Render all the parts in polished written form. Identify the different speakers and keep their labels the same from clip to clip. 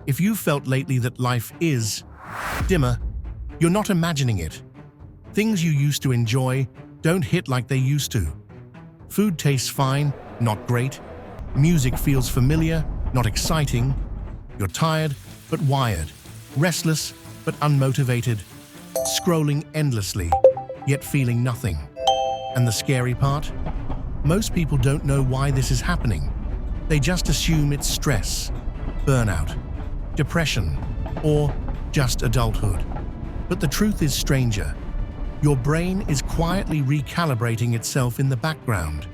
Speaker 1: If you felt lately that life is dimmer, you're not imagining it. Things you used to enjoy don't hit like they used to. Food tastes fine, not great. Music feels familiar, not exciting. You're tired, but wired. Restless, but unmotivated. Scrolling endlessly, yet feeling nothing. And the scary part? Most people don't know why this is happening. They just assume it's stress, burnout, depression, or just adulthood. But the truth is stranger. Your brain is quietly recalibrating itself in the background,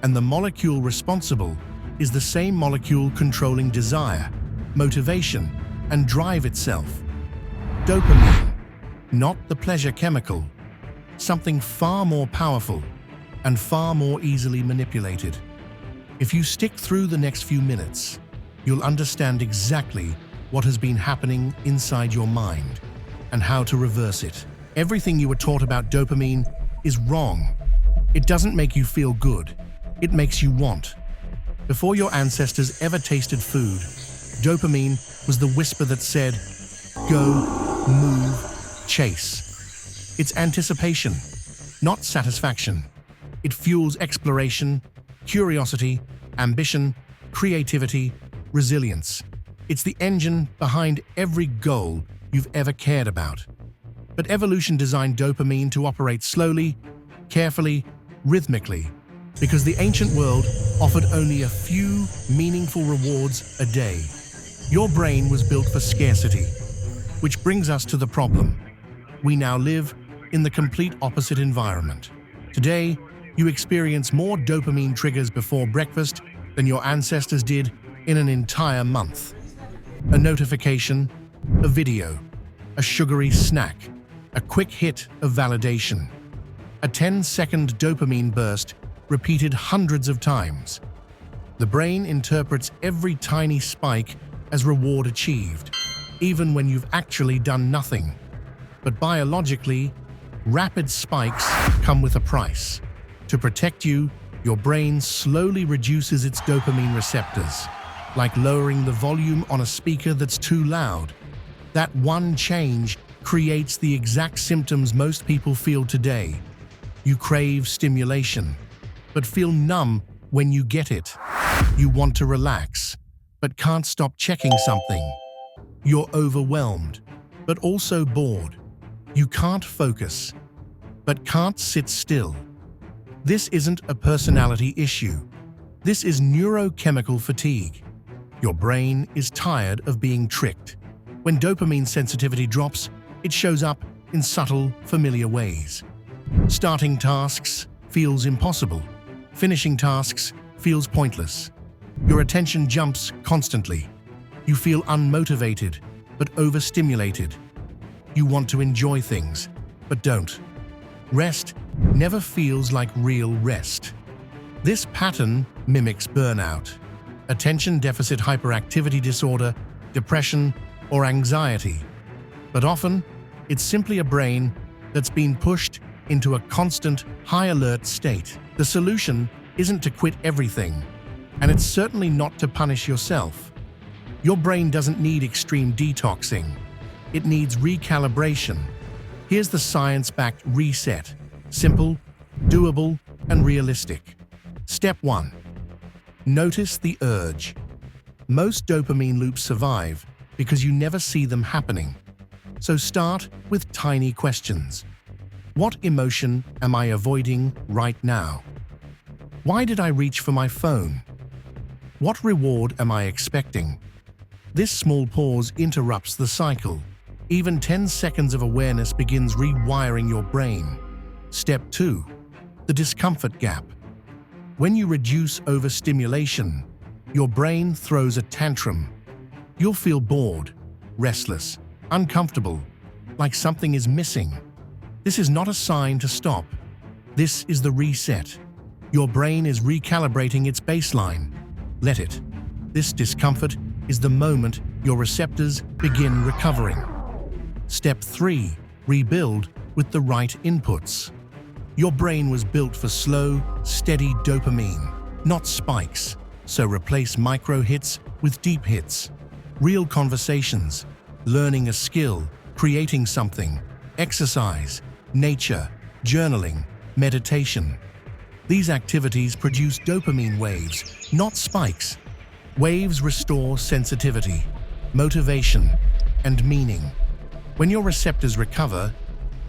Speaker 1: and the molecule responsible is the same molecule controlling desire, motivation, and drive itself. Dopamine, not the pleasure chemical, something far more powerful and far more easily manipulated. If you stick through the next few minutes, you'll understand exactly what has been happening inside your mind and how to reverse it. Everything you were taught about dopamine is wrong. It doesn't make you feel good. It makes you want. Before your ancestors ever tasted food, dopamine was the whisper that said, go, move, chase. It's anticipation, not satisfaction. It fuels exploration, curiosity, ambition, creativity, resilience. It's the engine behind every goal you've ever cared about. But evolution designed dopamine to operate slowly, carefully, rhythmically, because the ancient world offered only a few meaningful rewards a day. Your brain was built for scarcity, which brings us to the problem. We now live in the complete opposite environment. Today, you experience more dopamine triggers before breakfast than your ancestors did in an entire month. A notification, a video, a sugary snack, a quick hit of validation. A 10-second dopamine burst repeated hundreds of times. The brain interprets every tiny spike as reward achieved, even when you've actually done nothing. But biologically, rapid spikes come with a price. To protect you, your brain slowly reduces its dopamine receptors, like lowering the volume on a speaker that's too loud. That one change creates the exact symptoms most people feel today. You crave stimulation, but feel numb when you get it. You want to relax, but can't stop checking something. You're overwhelmed, but also bored. You can't focus, but can't sit still. This isn't a personality issue. This is neurochemical fatigue. Your brain is tired of being tricked. When dopamine sensitivity drops, it shows up in subtle, familiar ways. Starting tasks feels impossible. Finishing tasks feels pointless. Your attention jumps constantly. You feel unmotivated, but overstimulated. You want to enjoy things, but don't. Rest never feels like real rest. This pattern mimics burnout, attention deficit hyperactivity disorder, depression, or anxiety. But often, it's simply a brain that's been pushed into a constant, high-alert state. The solution isn't to quit everything, and it's certainly not to punish yourself. Your brain doesn't need extreme detoxing. It needs recalibration. Here's the science-backed reset. Simple, doable, and realistic. Step 1. Notice the urge. Most dopamine loops survive because you never see them happening. So start with tiny questions. What emotion am I avoiding right now? Why did I reach for my phone? What reward am I expecting? This small pause interrupts the cycle. Even 10 seconds of awareness begins rewiring your brain. Step 2. The discomfort gap. When you reduce overstimulation, your brain throws a tantrum. You'll feel bored, restless, uncomfortable, like something is missing. This is not a sign to stop. This is the reset. Your brain is recalibrating its baseline. Let it. This discomfort is the moment your receptors begin recovering. Step 3. Rebuild with the right inputs. Your brain was built for slow, steady dopamine, not spikes, so replace micro hits with deep hits. Real conversations, learning a skill, creating something, exercise, nature, journaling, meditation. These activities produce dopamine waves, not spikes. Waves restore sensitivity, motivation, and meaning. When your receptors recover,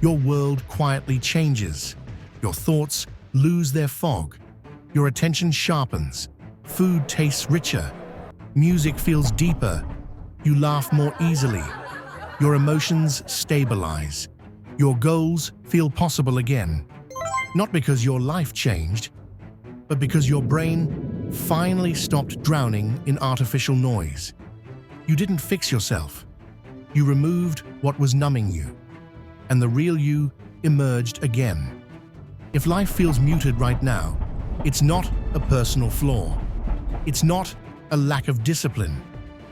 Speaker 1: your world quietly changes. Your thoughts lose their fog. Your attention sharpens. Food tastes richer. Music feels deeper. You laugh more easily. Your emotions stabilize. Your goals feel possible again. Not because your life changed, but because your brain finally stopped drowning in artificial noise. You didn't fix yourself. You removed what was numbing you, and the real you emerged again. If life feels muted right now, it's not a personal flaw. It's not a lack of discipline.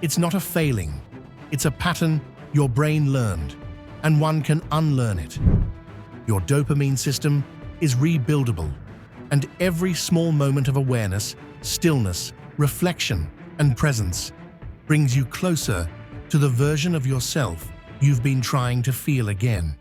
Speaker 1: It's not a failing. It's a pattern your brain learned, and one can unlearn it. Your dopamine system is rebuildable, and every small moment of awareness, stillness, reflection, and presence brings you closer to the version of yourself you've been trying to feel again.